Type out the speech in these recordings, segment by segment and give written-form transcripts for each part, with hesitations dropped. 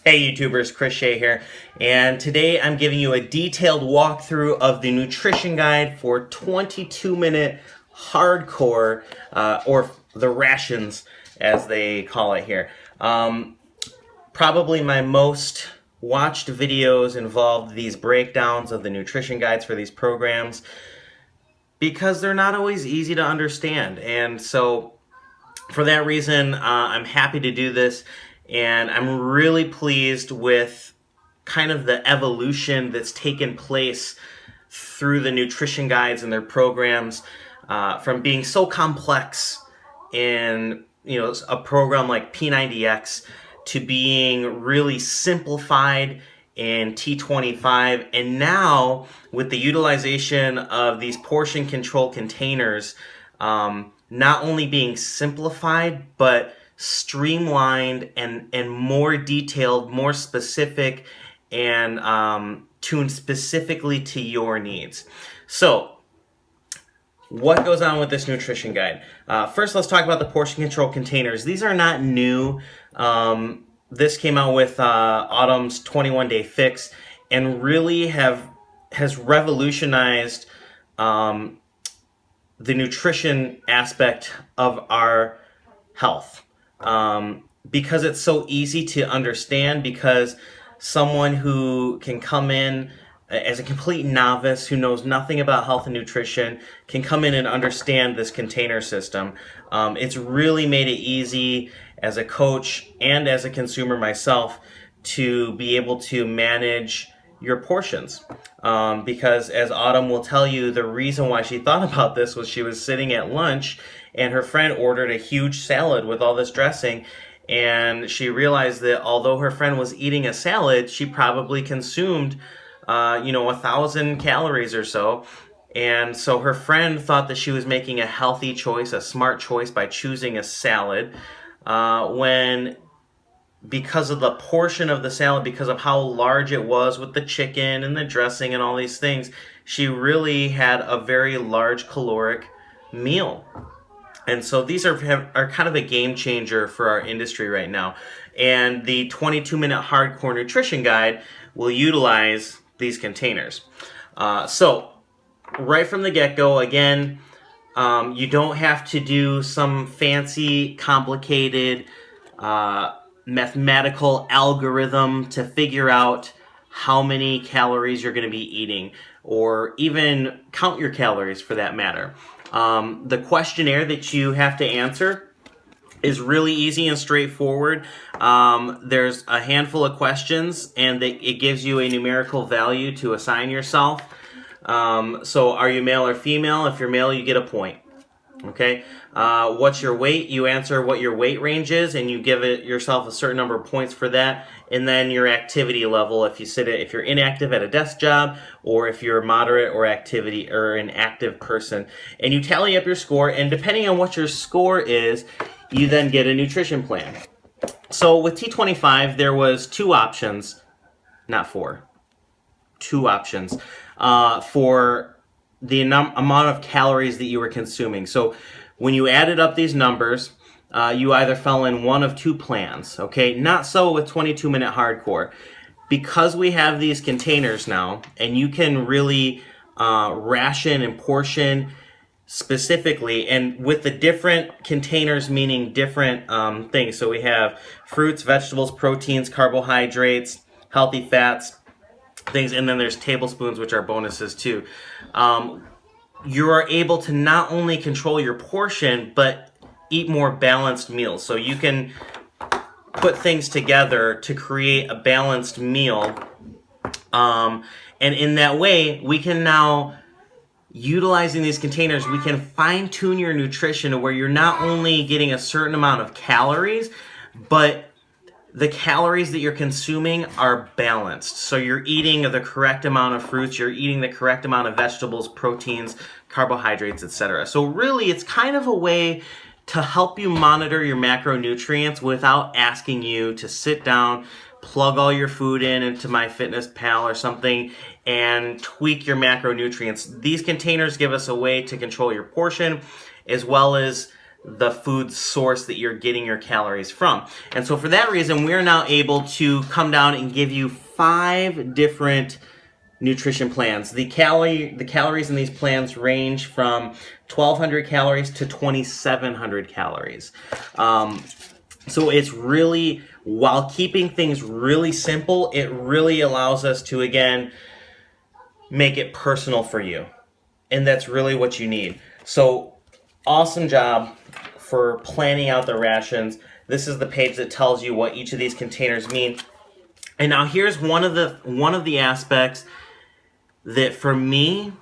Hey YouTubers, Chris Shea here, and today I'm giving you a detailed walkthrough of the nutrition guide for 22-minute hardcore, or the rations as they call it here. Probably my most watched videos involved these breakdowns of the nutrition guides for these programs because they're not always easy to understand, and so for that reason, I'm happy to do this, and I'm really pleased with kind of the evolution that's taken place through the nutrition guides and their programs, from being so complex in a program like P90X to being really simplified in T25, and now with the utilization of these portion control containers, not only being simplified, but streamlined and more detailed, more specific, and tuned specifically to your needs. So, what goes on with this nutrition guide? First, let's talk about the portion control containers. These are not new. This came out with Autumn's 21-day fix, and really has revolutionized the nutrition aspect of our health, because it's so easy to understand, because someone who can come in as a complete novice who knows nothing about health and nutrition can come in and understand this container system. It's really made it easy as a coach and as a consumer myself to be able to manage your portions, because as Autumn will tell you, the reason why she thought about this was she was sitting at lunch and her friend ordered a huge salad with all this dressing, and she realized that although her friend was eating a salad, she probably consumed 1,000 calories or so. And so her friend thought that she was making a healthy choice, a smart choice, by choosing a salad, when because of the portion of the salad, because of how large it was with the chicken and the dressing and all these things, she really had a very large caloric meal. And so these are kind of a game changer for our industry right now. And the 22-minute hardcore nutrition guide will utilize these containers. So right from the get-go, again, you don't have to do some fancy, complicated mathematical algorithm to figure out how many calories you're going to be eating, or even count your calories for that matter. The questionnaire that you have to answer is really easy and straightforward. There's a handful of questions, and it gives you a numerical value to assign yourself. So are you male or female? If you're male, you get a point. Okay, what's your weight? You answer what your weight range is, and you give it yourself a certain number of points for that. And then your activity level, if you're inactive at a desk job, or if you're moderate or activity or an active person, and you tally up your score. And depending on what your score is, you then get a nutrition plan. So with T25, there was two options, not four, two options for the amount of calories that you were consuming. So when you added up these numbers, you either fell in one of two plans, okay? Not so with 22-minute hardcore. Because we have these containers now, and you can really ration and portion specifically, and with the different containers meaning different things. So we have fruits, vegetables, proteins, carbohydrates, healthy fats, things, and then there's tablespoons, which are bonuses too. You are able to not only control your portion, but eat more balanced meals. So you can put things together to create a balanced meal. And in that way, we can now, utilizing these containers, we can fine-tune your nutrition to where you're not only getting a certain amount of calories, but the calories that you're consuming are balanced. So you're eating the correct amount of fruits, you're eating the correct amount of vegetables, proteins, carbohydrates, etc. So really, it's kind of a way to help you monitor your macronutrients without asking you to sit down, plug all your food into MyFitnessPal or something, and tweak your macronutrients. These containers give us a way to control your portion, as well as the food source that you're getting your calories from. And so for that reason, we're now able to come down and give you 5 different nutrition plans. The calories in these plans range from 1,200 calories to 2,700 calories. So it's really, while keeping things really simple, it really allows us to, again, make it personal for you. And that's really what you need. So awesome job for planning out the rations. This is the page that tells you what each of these containers mean. And now here's one of the aspects that for me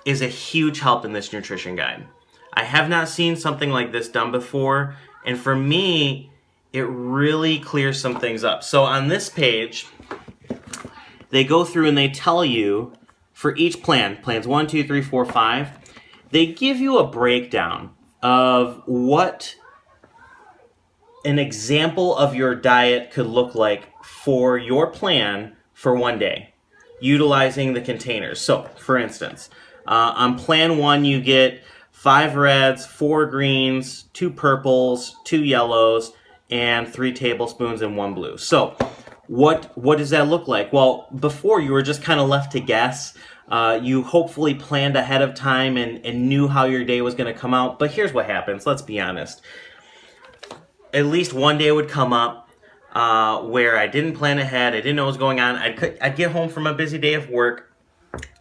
is a huge help in this nutrition guide. I have not seen something like this done before, and for me, it really clears some things up. So on this page, they go through and they tell you for each plan, plans 1, 2, 3, 4, 5, they give you a breakdown of what an example of your diet could look like for your plan for one day, utilizing the containers. So, for instance, on plan 1, you get 5 reds, 4 greens, 2 purples, 2 yellows, and 3 tablespoons and 1 blue. So, what does that look like? Well, before you were just kind of left to guess. You hopefully planned ahead of time and knew how your day was going to come out. But here's what happens. Let's be honest. At least one day would come up where I didn't plan ahead. I didn't know what was going on. I'd get home from a busy day of work,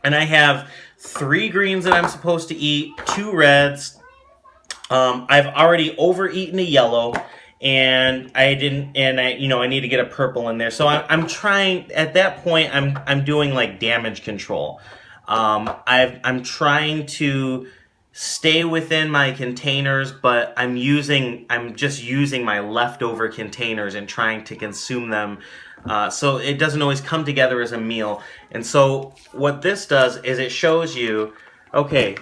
and I have 3 greens that I'm supposed to eat, 2 reds. I've already overeaten a yellow, and I need to get a purple in there. So I'm trying. At that point, I'm doing like damage control. I'm trying to stay within my containers, but I'm just using my leftover containers and trying to consume them. So it doesn't always come together as a meal. And so what this does is it shows you, okay,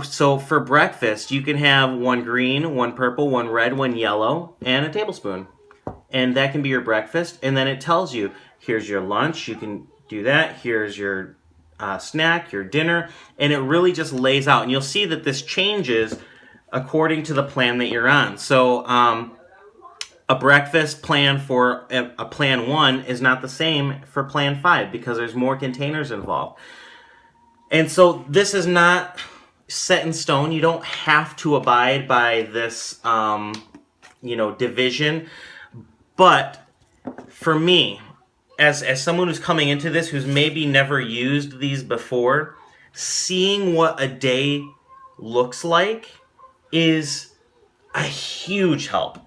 so for breakfast, you can have 1 green, 1 purple, 1 red, 1 yellow, and a tablespoon. And that can be your breakfast. And then it tells you, here's your lunch, you can do that. Here's your snack, your dinner. And it really just lays out. And you'll see that this changes according to the plan that you're on. So a breakfast plan for a plan 1 is not the same for plan 5 because there's more containers involved. And so this is not set in stone. You don't have to abide by this, division. But for me, as someone who's coming into this, who's maybe never used these before, seeing what a day looks like is a huge help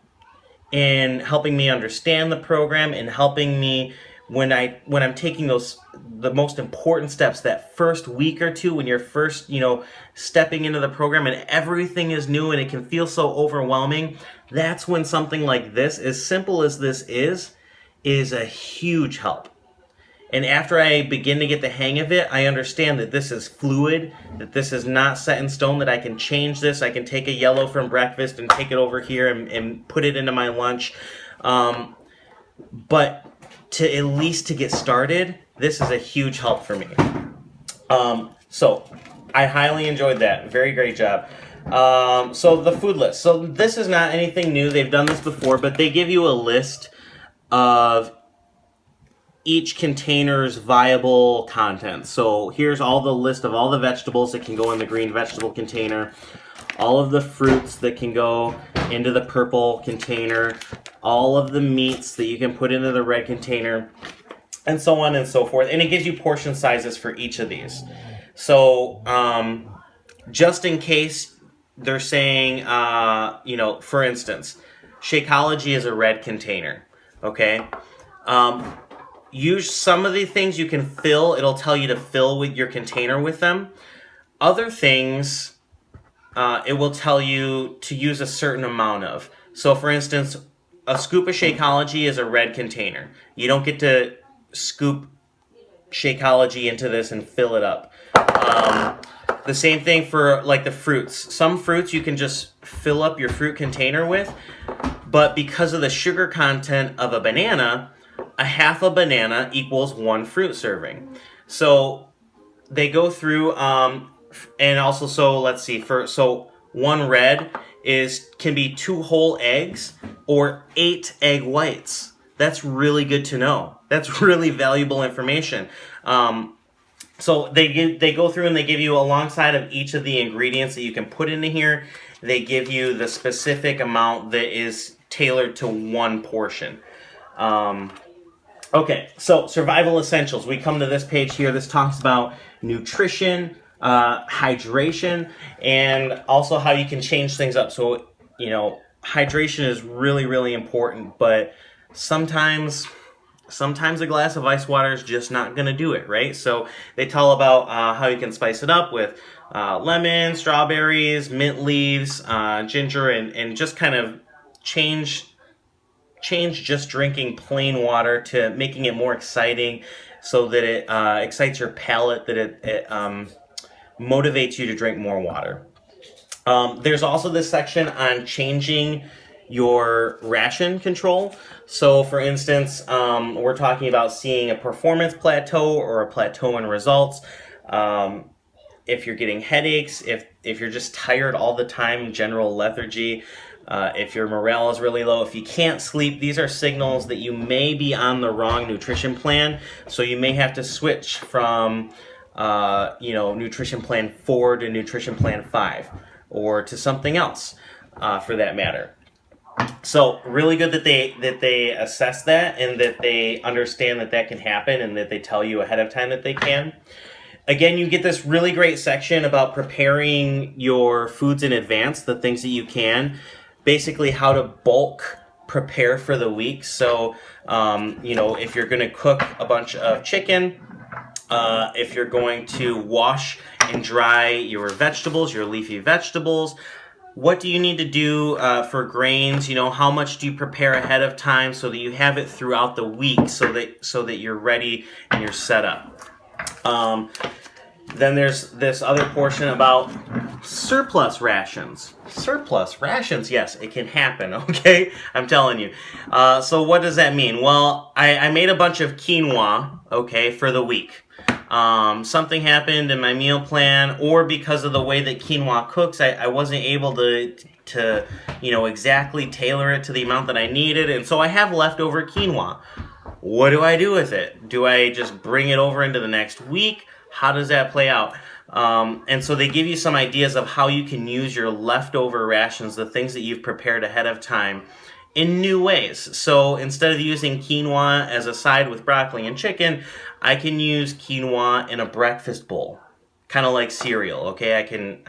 in helping me understand the program and helping me when I'm taking the most important steps that first week or two when you're first, stepping into the program and everything is new and it can feel so overwhelming. That's when something like this, as simple as this is a huge help. And after I begin to get the hang of it, I understand that this is fluid, that this is not set in stone, that I can change this. I can take a yellow from breakfast and take it over here and put it into my lunch. But at least to get started, this is a huge help for me. So I highly enjoyed that. Very great job. So the food list. So this is not anything new. They've done this before, but they give you a list of each container's viable content. So here's all the list of all the vegetables that can go in the green vegetable container, all of the fruits that can go into the purple container, all of the meats that you can put into the red container, and so on and so forth. And it gives you portion sizes for each of these. So just in case they're saying, for instance, Shakeology is a red container, okay? Use some of the things you can fill. It'll tell you to fill with your container with them. Other things, it will tell you to use a certain amount of. So, for instance, a scoop of Shakeology is a red container. You don't get to scoop Shakeology into this and fill it up. The same thing for like the fruits. Some fruits you can just fill up your fruit container with, but because of the sugar content of a banana, a half a banana equals 1 fruit serving. So they go through, and also, so let's see, so 1 red can be 2 whole eggs or 8 egg whites. That's really good to know. That's really valuable information. So they go through and they give you, alongside of each of the ingredients that you can put into here, they give you the specific amount that is tailored to one portion. Okay, so survival essentials. We come to this page here. This talks about nutrition, hydration, and also how you can change things up. So, hydration is really, really important, but sometimes a glass of ice water is just not going to do it, right? So they tell about how you can spice it up with lemon, strawberries, mint leaves, ginger, and just kind of change just drinking plain water to making it more exciting, so that it excites your palate, that it motivates you to drink more water. There's also this section on changing your ration control. So for instance, we're talking about seeing a performance plateau or a plateau in results. If you're getting headaches, if you're just tired all the time, general lethargy, if your morale is really low, if you can't sleep, these are signals that you may be on the wrong nutrition plan. So you may have to switch from nutrition plan 4 to nutrition plan 5, or to something else for that matter. So really good that they assess that, and that they understand that can happen, and that they tell you ahead of time that they can. Again, you get this really great section about preparing your foods in advance, the things that you can. Basically how to bulk prepare for the week. So, if you're going to cook a bunch of chicken, if you're going to wash and dry your vegetables, your leafy vegetables, what do you need to do for grains? How much do you prepare ahead of time so that you have it throughout the week, so that you're ready and you're set up. Then there's this other portion about surplus rations. Surplus rations, yes, it can happen, okay? I'm telling you. So what does that mean? Well, I made a bunch of quinoa, okay, for the week. Something happened in my meal plan, or because of the way that quinoa cooks, I wasn't able to exactly tailor it to the amount that I needed, and so I have leftover quinoa. What do I do with it? Do I just bring it over into the next week? How does that play out? And so they give you some ideas of how you can use your leftover rations, the things that you've prepared ahead of time, in new ways. So instead of using quinoa as a side with broccoli and chicken, I can use quinoa in a breakfast bowl, kind of like cereal. Okay, I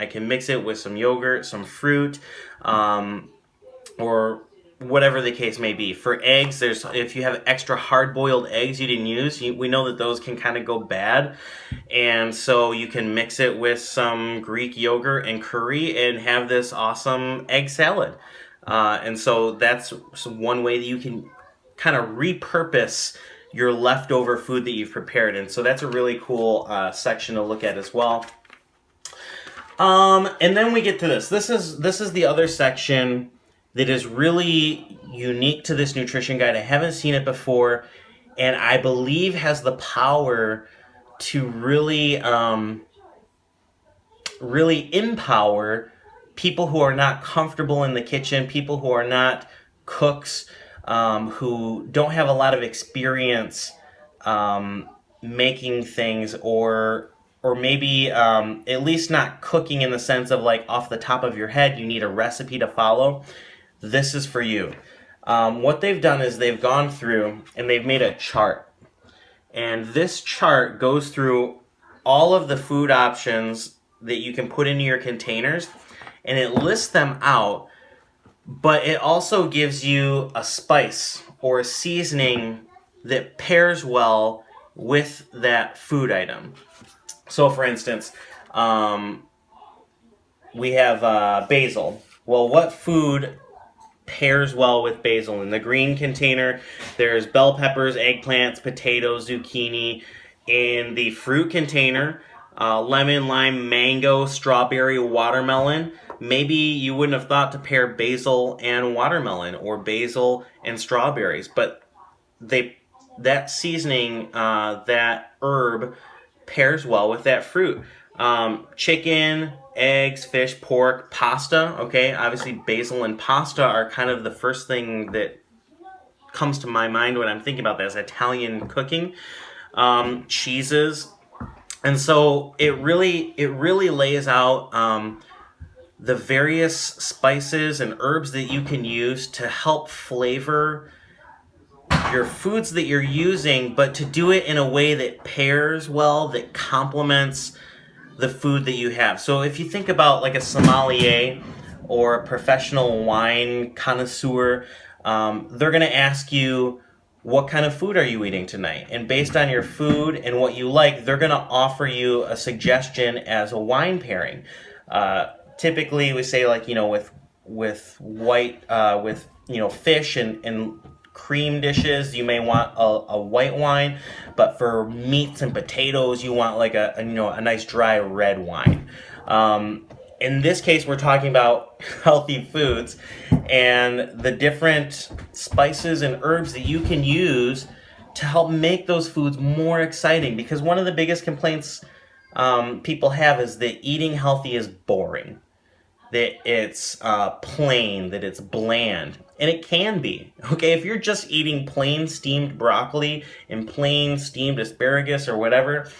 can mix it with some yogurt, some fruit, or whatever the case may be. For eggs, if you have extra hard-boiled eggs you didn't use, we know that those can kind of go bad, and so you can mix it with some Greek yogurt and curry and have this awesome egg salad. And so that's one way that you can kind of repurpose your leftover food that you've prepared, and so that's a really cool section to look at as well. And then we get to this. This is the other section that is really unique to this nutrition guide. I haven't seen it before, and I believe has the power to really empower people who are not comfortable in the kitchen, people who are not cooks, who don't have a lot of experience making things, or maybe at least not cooking in the sense of like off the top of your head, you need a recipe to follow. This is for you. What they've done is they've gone through and they've made a chart. And this chart goes through all of the food options that you can put into your containers, and it lists them out, but it also gives you a spice or a seasoning that pairs well with that food item. So for instance, we have basil. Well, what food pairs well with basil? In the green container, there's bell peppers, eggplants, potatoes, zucchini. In the fruit container, lemon, lime, mango, strawberry, watermelon. Maybe you wouldn't have thought to pair basil and watermelon, or basil and strawberries, but that seasoning, that herb, pairs well with that fruit. chicken, eggs, fish, pork, pasta. Okay, obviously basil and pasta are kind of the first thing that comes to my mind when I'm thinking about this Italian cooking. Cheeses, and so it really lays out the various spices and herbs that you can use to help flavor your foods that you're using, but to do it in a way that pairs well, that complements the food that you have. So if you think about like a sommelier or a professional wine connoisseur, they're going to ask you, what kind of food are you eating tonight? And based on your food and what you like, they're going to offer you a suggestion as a wine pairing. Typically, we say like, with white, with, fish and cream dishes, you may want a white wine, but for meats and potatoes, you want like a nice dry red wine. In this case, we're talking about healthy foods and the different spices and herbs that you can use to help make those foods more exciting. Because one of the biggest complaints people have is that eating healthy is boring, that it's plain, that it's bland. And it can be. Okay, if you're just eating plain steamed broccoli and plain steamed asparagus or whatever,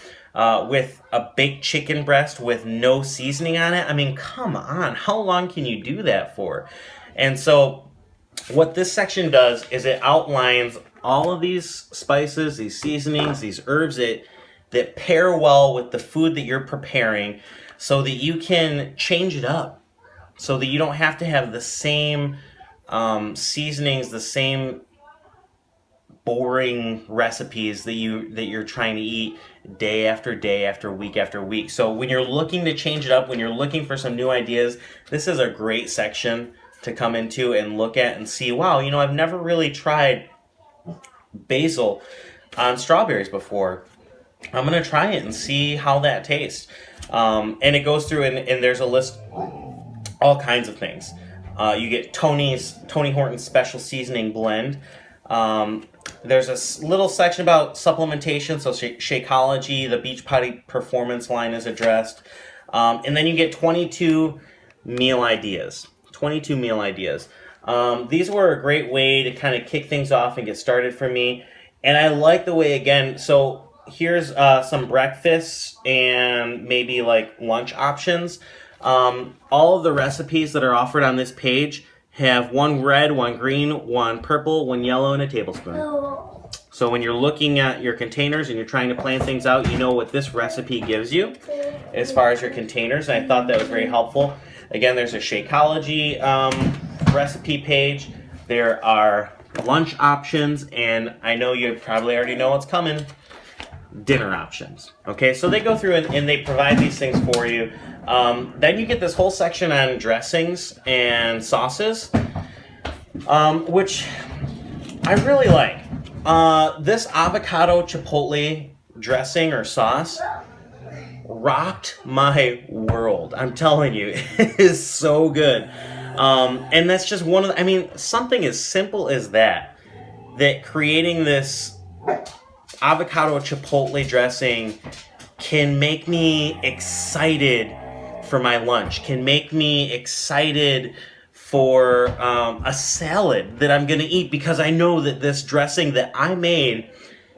with a baked chicken breast with no seasoning on it, I mean, come on, how long can you do that for? And so what this section does is it outlines all of these spices, these seasonings, these herbs that pair well with the food that you're preparing so that you can change it up, so that you don't have to have the same seasonings, the same boring recipes that you're trying to eat day after day after week. So when you're looking to change it up, when you're looking for some new ideas, this is a great section to come into and look at and see, wow, I've never really tried basil on strawberries before. I'm going to try it and see how that tastes. And it goes through and there's a list, all kinds of things. You get Tony Horton's special seasoning blend. There's a little section about supplementation, so Shakeology, the Beachbody Performance line is addressed. And then you get 22 meal ideas. 22 meal ideas. These were a great way to kind of kick things off and get started for me. And I like the way, again, so here's some breakfasts and maybe like lunch options. All of the recipes that are offered on this page have one red, one green, one purple, one yellow, and a tablespoon. So when you're looking at your containers and you're trying to plan things out, you know what this recipe gives you as far as your containers. And I thought that was very helpful. Again, there's a Shakeology recipe page. There are lunch options, and I know you probably already know what's coming. Dinner options. Okay, so they go through and they provide these things for you. Then you get this whole section on dressings and sauces, which I really like. This avocado chipotle dressing or sauce rocked my world. I'm telling you, it is so good. And that's just one of the, something as simple as that creating this avocado chipotle dressing can make me excited for my lunch, can make me excited for a salad that I'm going to eat, because I know that this dressing that I made,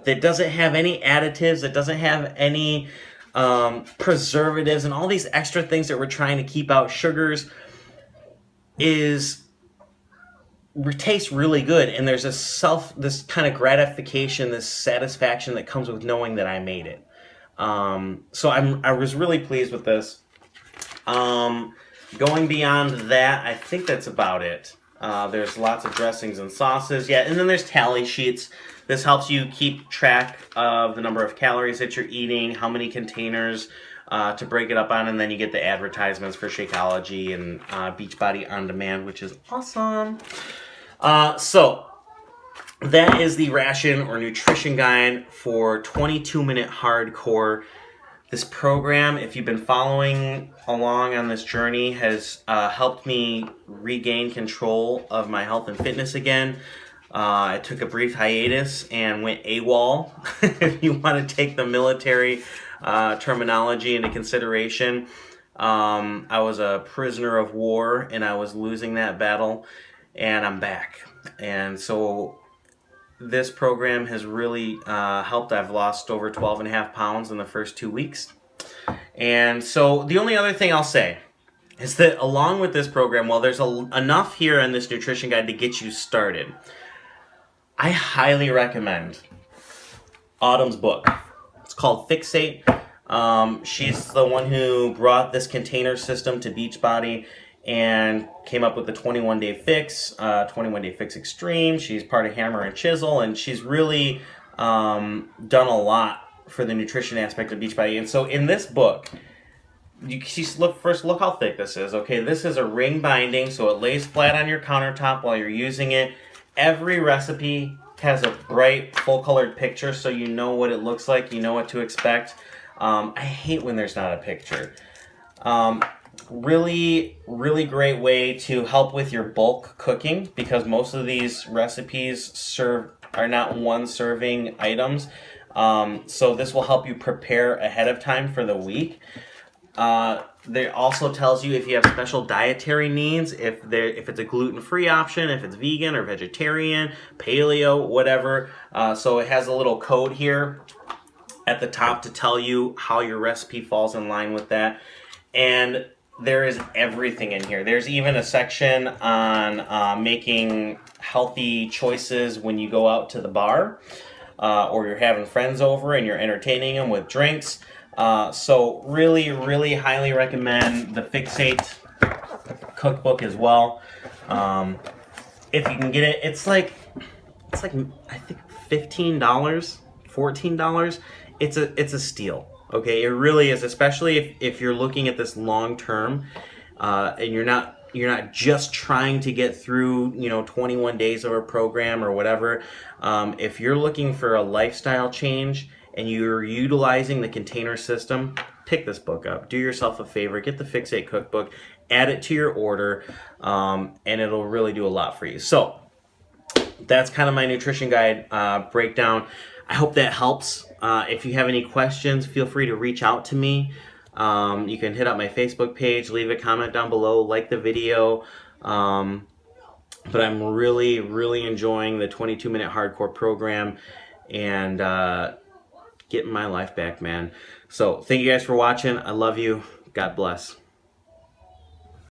that doesn't have any additives, that doesn't have any preservatives and all these extra things that we're trying to keep out, sugars, tastes really good. And there's this kind of gratification, this satisfaction that comes with knowing that I made it. So I was really pleased with this. Going beyond that, I think that's about it. There's lots of dressings and sauces. Yeah, and then there's tally sheets. This helps you keep track of the number of calories that you're eating, how many containers to break it up on, and then you get the advertisements for Shakeology and Beachbody On Demand, which is awesome. So that is the ration or nutrition guide for 22-minute hardcore. This program, if you've been following along on this journey, has helped me regain control of my health and fitness again. I took a brief hiatus and went AWOL. If you want to take the military terminology into consideration. I was a prisoner of war, and I was losing that battle, and I'm back. And so this program has really helped. I've lost over 12.5 pounds in the first 2 weeks. And so the only other thing I'll say is that along with this program, while there's enough here in this nutrition guide to get you started, I highly recommend Autumn's book. It's called Fixate. She's the one who brought this container system to Beachbody and came up with the 21-day fix, 21-day fix extreme. She's part of Hammer and Chisel, and she's really done a lot for the nutrition aspect of Beachbody. And so in this book, look how thick this is. Okay, this is a ring binding, so it lays flat on your countertop while you're using it. Every recipe has a bright, full-colored picture, so you know what it looks like, you know what to expect. I hate when there's not a picture. Really, really great way to help with your bulk cooking, because most of these recipes are not one-serving items. So this will help you prepare ahead of time for the week. There also tells you if you have special dietary needs, if it's a gluten-free option, if it's vegan or vegetarian, paleo, whatever. So it has a little code here at the top to tell you how your recipe falls in line with that. And there is everything in here. There's even a section on making healthy choices when you go out to the bar, or you're having friends over and you're entertaining them with drinks. So really, really highly recommend the Fixate cookbook as well. If you can get it, it's like I think $15, $14. It's a steal. Okay, it really is, especially if you're looking at this long term, and you're not just trying to get through 21 days of a program or whatever. If you're looking for a lifestyle change and you're utilizing the container system, pick this book up. Do yourself a favor, get the Fixate cookbook, add it to your order, and it'll really do a lot for you. So that's kind of my nutrition guide breakdown. I hope that helps. If you have any questions, feel free to reach out to me. You can hit up my Facebook page, leave a comment down below, like the video. But I'm really, really enjoying the 22-minute hardcore program and getting my life back, man. So thank you guys for watching. I love you. God bless.